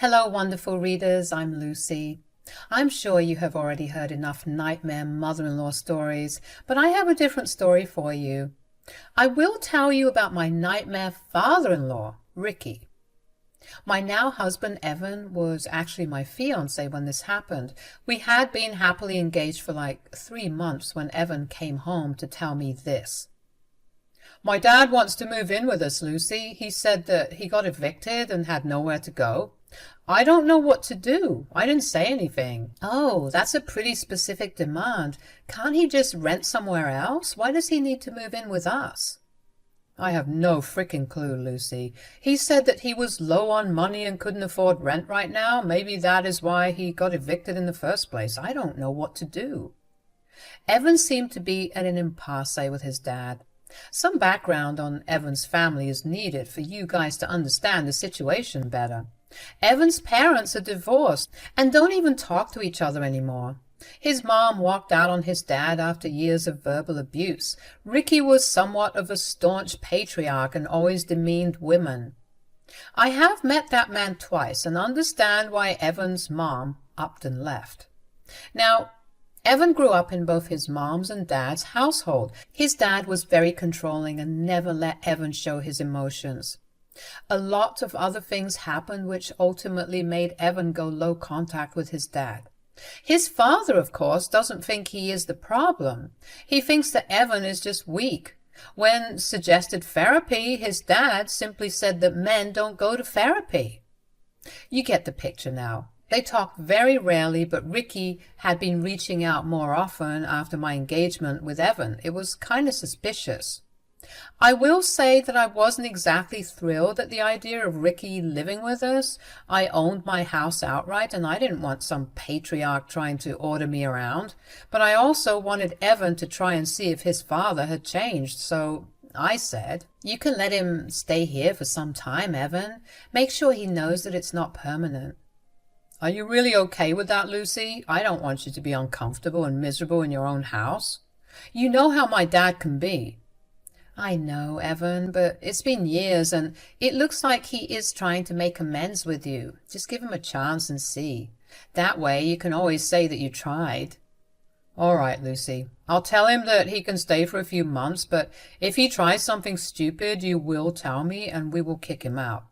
Hello, wonderful readers. I'm Lucy. I'm sure you have already heard enough nightmare mother-in-law stories, but I have a different story for you. I will tell you about my nightmare father-in-law, Ricky. My now husband, Evan, was actually my fiancé when this happened. We had been happily engaged for like 3 months when Evan came home to tell me this. My dad wants to move in with us, Lucy. He said that he got evicted and had nowhere to go. I don't know what to do. I didn't say anything. Oh, that's a pretty specific demand. Can't he just rent somewhere else? Why does he need to move in with us? I have no frickin' clue, Lucy. He said that he was low on money and couldn't afford rent right now. Maybe that is why he got evicted in the first place. I don't know what to do. Evan seemed to be at an impasse with his dad. Some background on Evan's family is needed for you guys to understand the situation better. Evan's parents are divorced and don't even talk to each other anymore. His mom walked out on his dad after years of verbal abuse. Ricky was somewhat of a staunch patriarch and always demeaned women. I have met that man twice and understand why Evan's mom upped and left. Now, Evan grew up in both his mom's and dad's household. His dad was very controlling and never let Evan show his emotions. A lot of other things happened which ultimately made Evan go low contact with his dad. His father, of course, doesn't think he is the problem. He thinks that Evan is just weak. When suggested therapy, his dad simply said that men don't go to therapy. You get the picture now. They talk very rarely, but Ricky had been reaching out more often after my engagement with Evan. It was kind of suspicious. I will say that I wasn't exactly thrilled at the idea of Ricky living with us. I owned my house outright, and I didn't want some patriarch trying to order me around. But I also wanted Evan to try and see if his father had changed, so I said, "You can let him stay here for some time, Evan. Make sure he knows that it's not permanent." Are you really okay with that, Lucy? I don't want you to be uncomfortable and miserable in your own house. You know how my dad can be. I know, Evan, but it's been years and it looks like he is trying to make amends with you. Just give him a chance and see. That way you can always say that you tried. All right, Lucy. I'll tell him that he can stay for a few months, but if he tries something stupid, you will tell me and we will kick him out.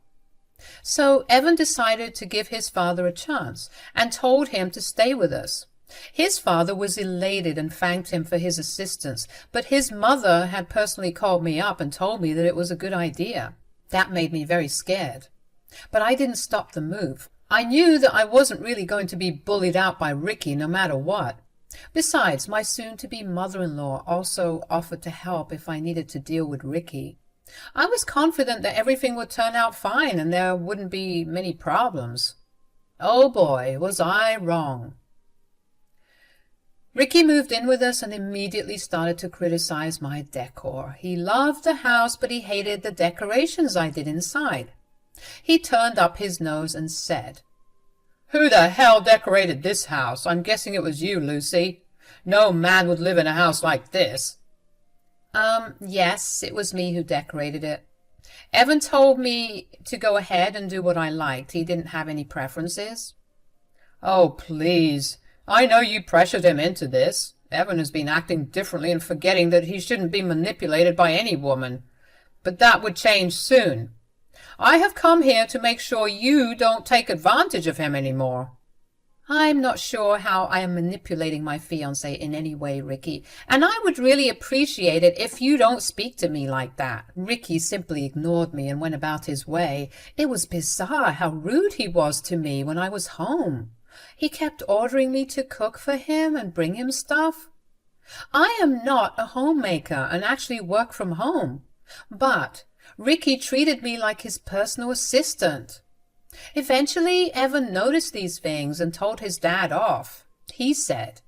So Evan decided to give his father a chance and told him to stay with us. His father was elated and thanked him for his assistance, but his mother had personally called me up and told me that it was a good idea. That made me very scared. But I didn't stop the move. I knew that I wasn't really going to be bullied out by Ricky no matter what. Besides, my soon-to-be mother-in-law also offered to help if I needed to deal with Ricky. I was confident that everything would turn out fine and there wouldn't be many problems. Oh boy, was I wrong. Ricky moved in with us and immediately started to criticize my decor. He loved the house, but he hated the decorations I did inside. He turned up his nose and said, "Who the hell decorated this house? I'm guessing it was you, Lucy. No man would live in a house like this." Yes, it was me who decorated it. Evan told me to go ahead and do what I liked. He didn't have any preferences. Oh, please. I know you pressured him into this. Evan has been acting differently and forgetting that he shouldn't be manipulated by any woman. But that would change soon. I have come here to make sure you don't take advantage of him anymore. I'm not sure how I am manipulating my fiancé in any way, Ricky, and I would really appreciate it if you don't speak to me like that. Ricky simply ignored me and went about his way. It was bizarre how rude he was to me when I was home. He kept ordering me to cook for him and bring him stuff. I am not a homemaker and actually work from home, but Ricky treated me like his personal assistant. Eventually, Evan noticed these things and told his dad off. He said,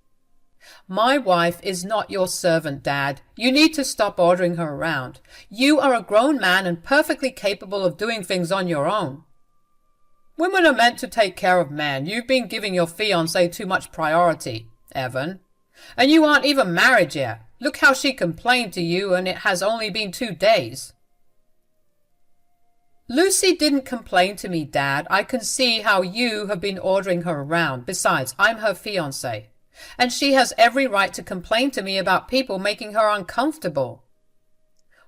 "My wife is not your servant, Dad. You need to stop ordering her around. You are a grown man and perfectly capable of doing things on your own." Women are meant to take care of men. You've been giving your fiancée too much priority, Evan. And you aren't even married yet. Look how she complained to you, and it has only been 2 days. Lucy didn't complain to me, Dad. I can see how you have been ordering her around. Besides, I'm her fiancé, and she has every right to complain to me about people making her uncomfortable.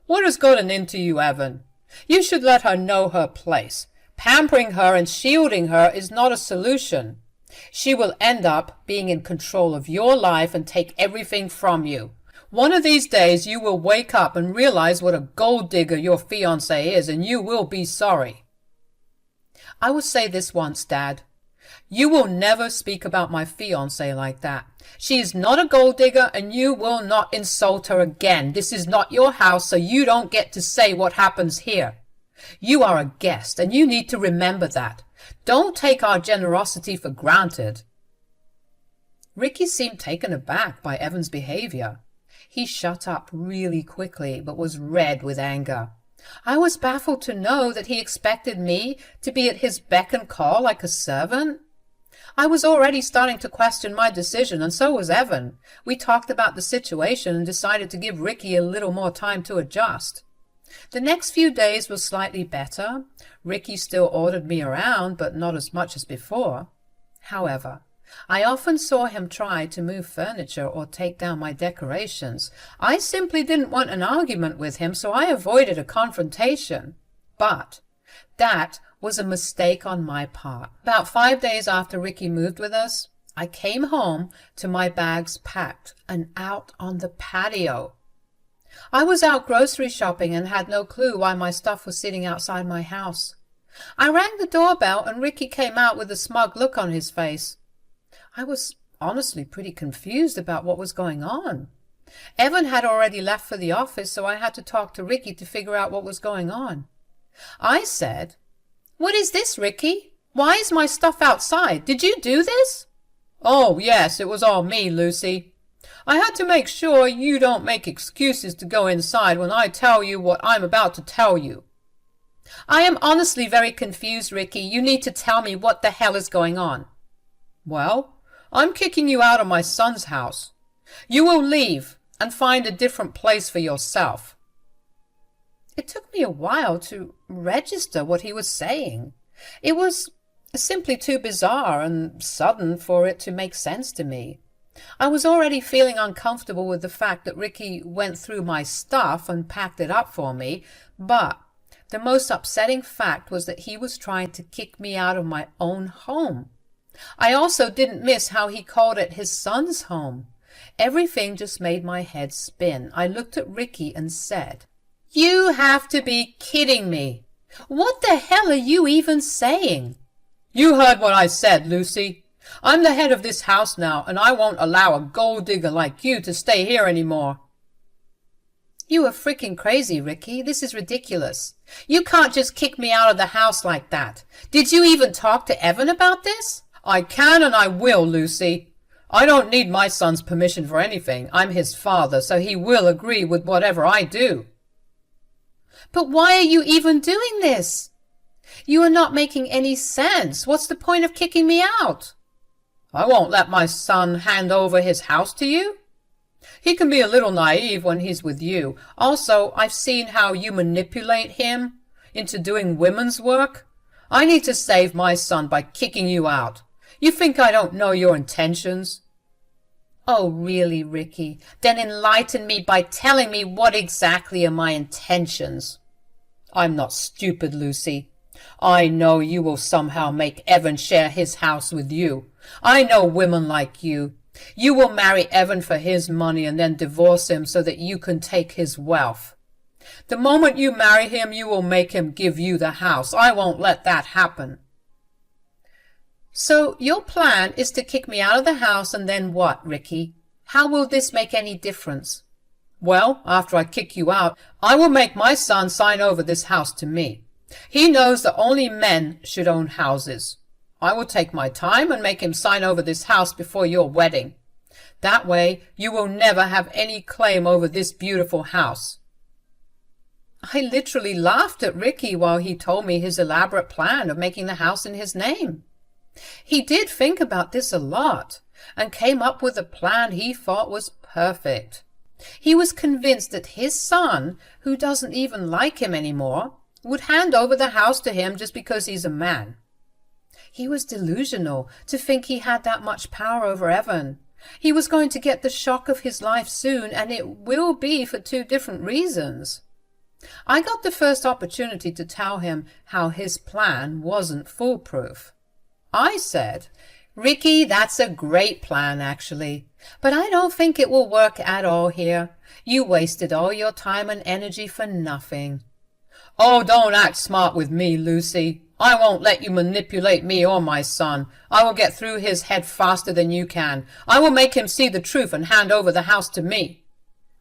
What has gotten into you, Evan? You should let her know her place. Pampering her and shielding her is not a solution. She will end up being in control of your life and take everything from you. One of these days you will wake up and realize what a gold digger your fiancé is, and you will be sorry. I will say this once, Dad. You will never speak about my fiancé like that. She is not a gold digger, and you will not insult her again. This is not your house, so you don't get to say what happens here. You are a guest, and you need to remember that. Don't take our generosity for granted. Ricky seemed taken aback by Evan's behavior. He shut up really quickly, but was red with anger. I was baffled to know that he expected me to be at his beck and call like a servant. I was already starting to question my decision, and so was Evan. We talked about the situation and decided to give Ricky a little more time to adjust. The next few days were slightly better. Ricky still ordered me around, but not as much as before. However, I often saw him try to move furniture or take down my decorations. I simply didn't want an argument with him, so I avoided a confrontation. But that was a mistake on my part. About 5 days after Ricky moved with us, I came home to my bags packed and out on the patio. I was out grocery shopping and had no clue why my stuff was sitting outside my house. I rang the doorbell and Ricky came out with a smug look on his face. I was honestly pretty confused about what was going on. Evan had already left for the office, so I had to talk to Ricky to figure out what was going on. I said, "What is this, Ricky? Why is my stuff outside? Did you do this?" "Oh, yes, it was all me, Lucy. I had to make sure you don't make excuses to go inside when I tell you what I'm about to tell you." "I am honestly very confused, Ricky. You need to tell me what the hell is going on." "Well, I'm kicking you out of my son's house. You will leave and find a different place for yourself." It took me a while to register what he was saying. It was simply too bizarre and sudden for it to make sense to me. I was already feeling uncomfortable with the fact that Ricky went through my stuff and packed it up for me, but the most upsetting fact was that he was trying to kick me out of my own home. I also didn't miss how he called it his son's home. Everything just made my head spin. I looked at Ricky and said, "You have to be kidding me. What the hell are you even saying?" "You heard what I said, Lucy. I'm the head of this house now, and I won't allow a gold digger like you to stay here anymore." "You are freaking crazy, Ricky. This is ridiculous. You can't just kick me out of the house like that. Did you even talk to Evan about this?" "I can and I will, Lucy. I don't need my son's permission for anything. I'm his father, so he will agree with whatever I do." "But why are you even doing this? You are not making any sense. What's the point of kicking me out?" "I won't let my son hand over his house to you. He can be a little naive when he's with you. Also, I've seen how you manipulate him into doing women's work. I need to save my son by kicking you out. You think I don't know your intentions?" "Oh, really, Ricky? Then enlighten me by telling me what exactly are my intentions." "I'm not stupid, Lucy. I know you will somehow make Evan share his house with you. I know women like you. You will marry Evan for his money and then divorce him so that you can take his wealth. The moment you marry him, you will make him give you the house. I won't let that happen." "So your plan is to kick me out of the house and then what, Ricky? How will this make any difference?" "Well, after I kick you out, I will make my son sign over this house to me. He knows that only men should own houses. I will take my time and make him sign over this house before your wedding. That way you will never have any claim over this beautiful house." I literally laughed at Ricky while he told me his elaborate plan of making the house in his name. He did think about this a lot and came up with a plan he thought was perfect. He was convinced that his son, who doesn't even like him anymore, would hand over the house to him just because he's a man. He was delusional to think he had that much power over Evan. He was going to get the shock of his life soon, and it will be for 2 different reasons. I got the first opportunity to tell him how his plan wasn't foolproof. I said, "Ricky, that's a great plan, actually, but I don't think it will work at all here. You wasted all your time and energy for nothing." "Oh, don't act smart with me, Lucy. I won't let you manipulate me or my son. I will get through his head faster than you can. I will make him see the truth and hand over the house to me."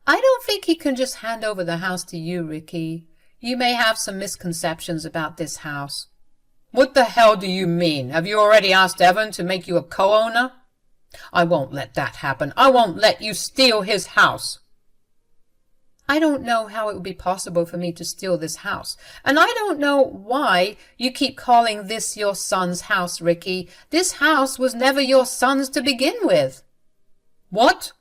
"I don't think he can just hand over the house to you, Ricky. You may have some misconceptions about this house." "What the hell do you mean? Have you already asked Evan to make you a co-owner?" "I won't let that happen. I won't let you steal his house." "I don't know how it would be possible for me to steal this house, and I don't know why you keep calling this your son's house, Ricky. This house was never your son's to begin with." "What?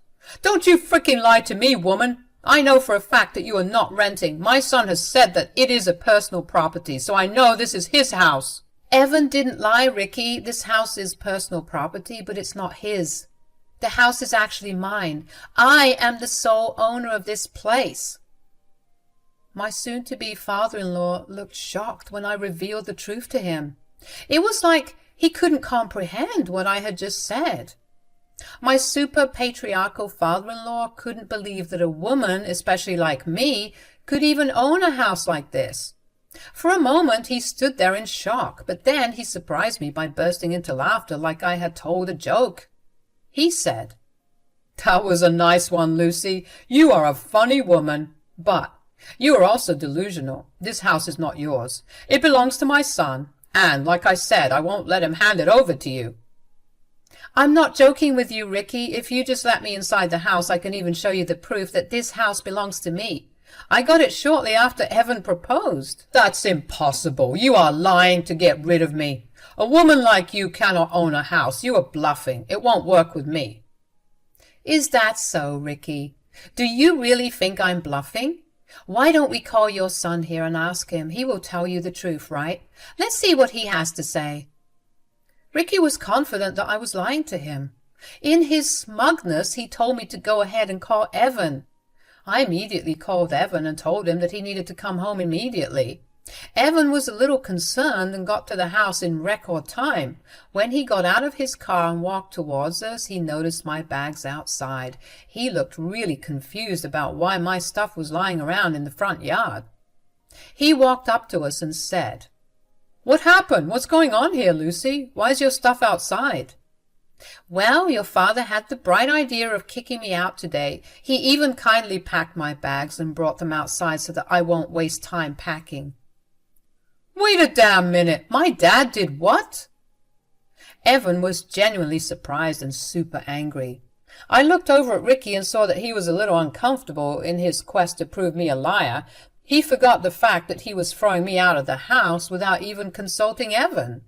Don't you frickin' lie to me, woman. I know for a fact that you are not renting. My son has said that it is a personal property, so I know this is his house." "Evan didn't lie, Ricky. This house is personal property, but it's not his. The house is actually mine. I am the sole owner of this place." My soon-to-be father-in-law looked shocked when I revealed the truth to him. It was like he couldn't comprehend what I had just said. My super patriarchal father-in-law couldn't believe that a woman, especially like me, could even own a house like this. For a moment he stood there in shock, but then he surprised me by bursting into laughter like I had told a joke. He said, "That was a nice one, Lucy. You are a funny woman. But you are also delusional. This house is not yours. It belongs to my son, and, like I said, I won't let him hand it over to you." "I'm not joking with you, Ricky. If you just let me inside the house, I can even show you the proof that this house belongs to me. I got it shortly after Evan proposed." "That's impossible. You are lying to get rid of me. A woman like you cannot own a house. You are bluffing. It won't work with me." "Is that so, Ricky? Do you really think I'm bluffing? Why don't we call your son here and ask him? He will tell you the truth, right? Let's see what he has to say." Ricky was confident that I was lying to him. In his smugness, he told me to go ahead and call Evan. I immediately called Evan and told him that he needed to come home immediately. Evan was a little concerned and got to the house in record time. When he got out of his car and walked towards us, he noticed my bags outside. He looked really confused about why my stuff was lying around in the front yard. He walked up to us and said, "What happened? What's going on here, Lucy? Why is your stuff outside?" "Well, your father had the bright idea of kicking me out today. He even kindly packed my bags and brought them outside so that I won't waste time packing." "Wait a damn minute. My dad did what?" Evan was genuinely surprised and super angry. I looked over at Ricky and saw that he was a little uncomfortable in his quest to prove me a liar. He forgot the fact that he was throwing me out of the house without even consulting Evan.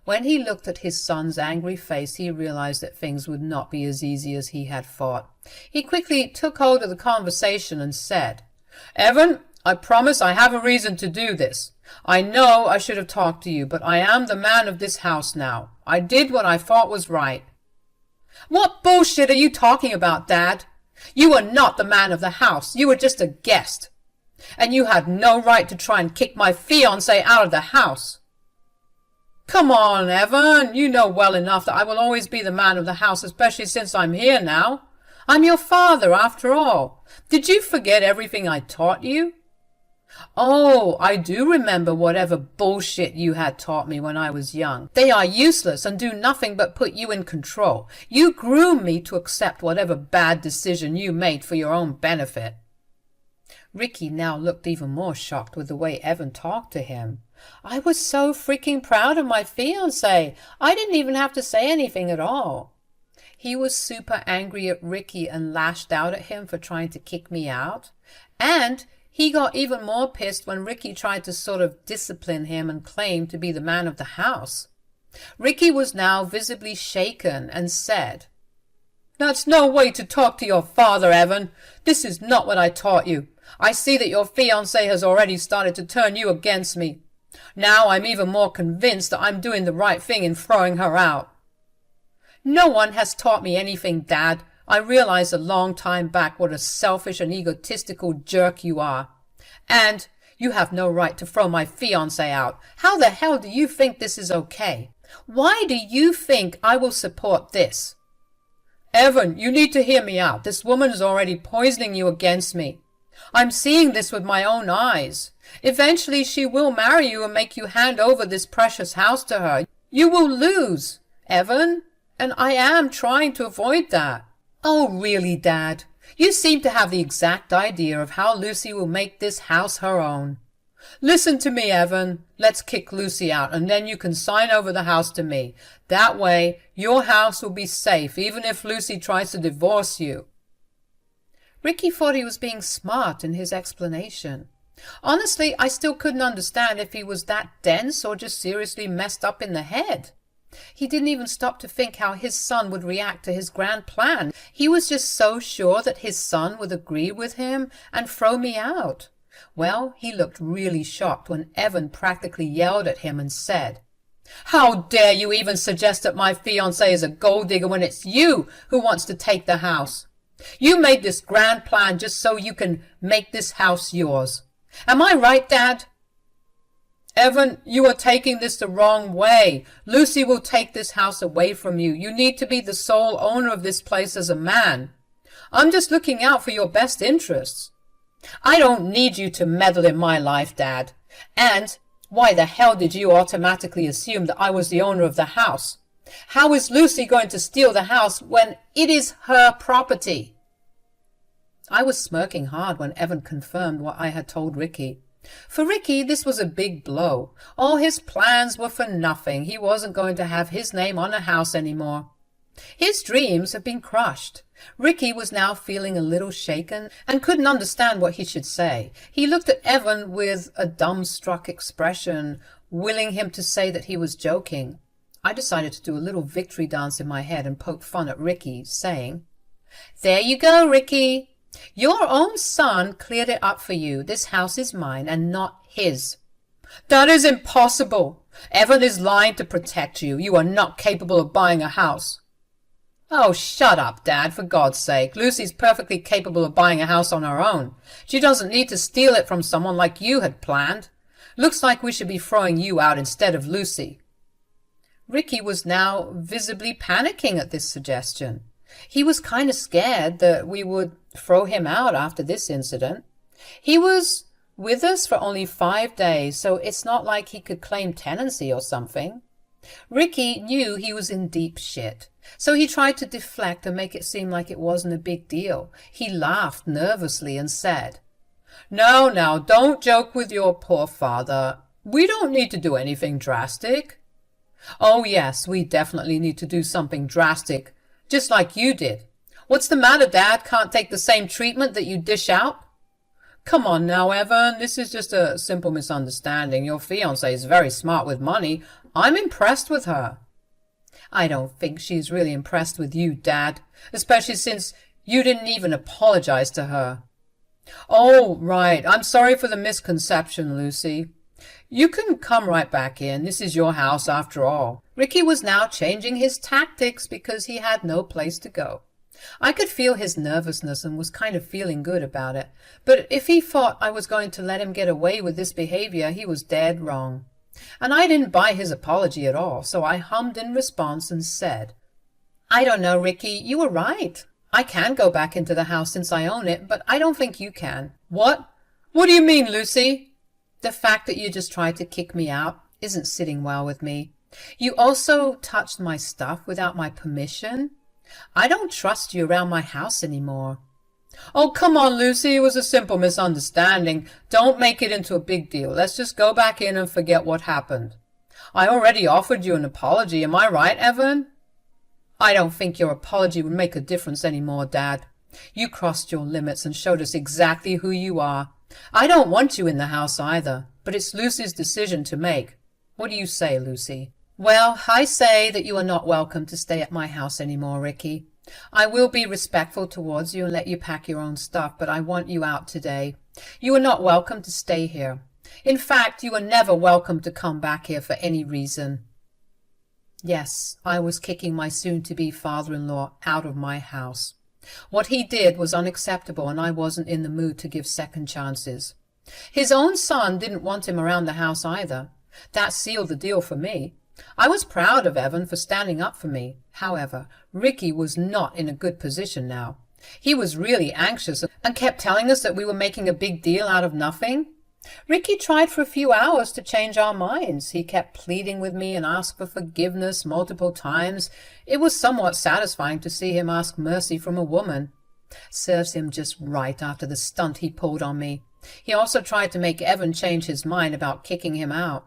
When he looked at his son's angry face, he realized that things would not be as easy as he had thought. He quickly took hold of the conversation and said, "Evan, I promise I have a reason to do this. I know I should have talked to you, but I am the man of this house now. I did what I thought was right." "What bullshit are you talking about, Dad? You were not the man of the house. You were just a guest. And you had no right to try and kick my fiancé out of the house." "Come on, Evan. You know well enough that I will always be the man of the house, especially since I'm here now. I'm your father, after all. Did you forget everything I taught you?" "Oh, I do remember whatever bullshit you had taught me when I was young. They are useless and do nothing but put you in control. You groomed me to accept whatever bad decision you made for your own benefit." Ricky now looked even more shocked with the way Evan talked to him. I was so freaking proud of my fiancé. I didn't even have to say anything at all. He was super angry at Ricky and lashed out at him for trying to kick me out. And he got even more pissed when Ricky tried to sort of discipline him and claim to be the man of the house. Ricky was now visibly shaken and said, "That's no way to talk to your father, Evan. This is not what I taught you. I see that your fiancé has already started to turn you against me. Now I'm even more convinced that I'm doing the right thing in throwing her out. No one has taught me anything, Dad. I realized a long time back what a selfish and egotistical jerk you are. And you have no right to throw my fiancé out. How the hell do you think this is okay? Why do you think I will support this? Evan, you need to hear me out. This woman is already poisoning you against me. I'm seeing this with my own eyes. Eventually she will marry you and make you hand over this precious house to her. You will lose, Evan, and I am trying to avoid that. Oh, really, Dad? You seem to have the exact idea of how Lucy will make this house her own. Listen to me, Evan. Let's kick Lucy out, and then you can sign over the house to me. That way, your house will be safe, even if Lucy tries to divorce you. Ricky thought he was being smart in his explanation. Honestly, I still couldn't understand if he was that dense or just seriously messed up in the head. He didn't even stop to think how his son would react to his grand plan. He was just so sure that his son would agree with him and throw me out. Well, he looked really shocked when Evan practically yelled at him and said, "How dare you even suggest that my fiancé is a gold digger when it's you who wants to take the house? You made this grand plan just so you can make this house yours. Am I right, Dad?" "Evan, you are taking this the wrong way. Lucy will take this house away from you. You need to be the sole owner of this place as a man. I'm just looking out for your best interests." "I don't need you to meddle in my life, Dad. And why the hell did you automatically assume that I was the owner of the house? How is Lucy going to steal the house when it is her property?" I was smirking hard when Evan confirmed what I had told Ricky. For Ricky, this was a big blow. All his plans were for nothing. He wasn't going to have his name on a house anymore. His dreams had been crushed. Ricky was now feeling a little shaken and couldn't understand what he should say. He looked at Evan with a dumbstruck expression, willing him to say that he was joking. I decided to do a little victory dance in my head and poke fun at Ricky, saying, "There you go, Ricky. Your own son cleared it up for you. This house is mine and not his." "That is impossible. Evan is lying to protect you. You are not capable of buying a house." "Oh, shut up, Dad, for God's sake. Lucy's perfectly capable of buying a house on her own. She doesn't need to steal it from someone like you had planned. Looks like we should be throwing you out instead of Lucy." Ricky was now visibly panicking at this suggestion. He was kind of scared that we would throw him out after this incident. He was with us for only 5 days, so it's not like he could claim tenancy or something. Ricky knew he was in deep shit, so he tried to deflect and make it seem like it wasn't a big deal. He laughed nervously and said, "No, now, don't joke with your poor father. We don't need to do anything drastic." "Oh, yes, we definitely need to do something drastic, just like you did. What's the matter, Dad? Can't take the same treatment that you dish out?" "Come on now, Evan. This is just a simple misunderstanding. Your fiancée is very smart with money. I'm impressed with her." "I don't think she's really impressed with you, Dad, especially since you didn't even apologize to her." "Oh, right. I'm sorry for the misconception, Lucy. You can come right back in. This is your house after all." Ricky was now changing his tactics because he had no place to go. I could feel his nervousness and was kind of feeling good about it. But if he thought I was going to let him get away with this behavior, he was dead wrong. And I didn't buy his apology at all, so I hummed in response and said, "I don't know, Ricky. You were right. I can go back into the house since I own it, but I don't think you can." "What? What do you mean, Lucy?" "The fact that you just tried to kick me out isn't sitting well with me. You also touched my stuff without my permission. I don't trust you around my house anymore." "Oh, come on, Lucy. It was a simple misunderstanding. Don't make it into a big deal. Let's just go back in and forget what happened. I already offered you an apology. Am I right, Evan?" "I don't think your apology would make a difference anymore, Dad. You crossed your limits and showed us exactly who you are. I don't want you in the house either, but it's Lucy's decision to make. What do you say, Lucy?" "Well, I say that you are not welcome to stay at my house anymore, Ricky. I will be respectful towards you and let you pack your own stuff, but I want you out today. You are not welcome to stay here. In fact, you are never welcome to come back here for any reason. Yes, I was kicking my soon-to-be father-in-law out of my house. What he did was unacceptable, and I wasn't in the mood to give second chances. His own son didn't want him around the house either. That sealed the deal for me. I was proud of Evan for standing up for me. However, Ricky was not in a good position now. He was really anxious and kept telling us that we were making a big deal out of nothing. Ricky tried for a few hours to change our minds. He kept pleading with me and asked for forgiveness multiple times. It was somewhat satisfying to see him ask mercy from a woman. Serves him just right after the stunt he pulled on me. He also tried to make Evan change his mind about kicking him out.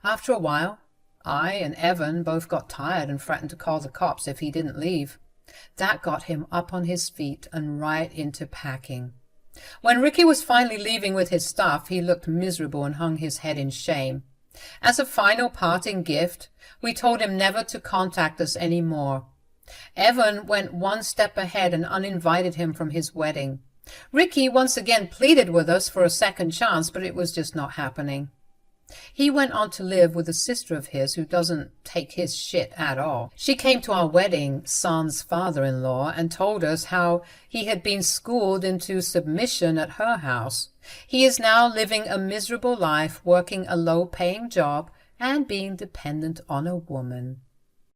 After a while, I and Evan both got tired and threatened to call the cops if he didn't leave. That got him up on his feet and right into packing. When Ricky was finally leaving with his stuff, he looked miserable and hung his head in shame. As a final parting gift, we told him never to contact us any more. Evan went one step ahead and uninvited him from his wedding. Ricky once again pleaded with us for a second chance, but it was just not happening. He went on to live with a sister of his who doesn't take his shit at all. She came to our wedding, San's father-in-law, and told us how he had been schooled into submission at her house. He is now living a miserable life, working a low-paying job and being dependent on a woman.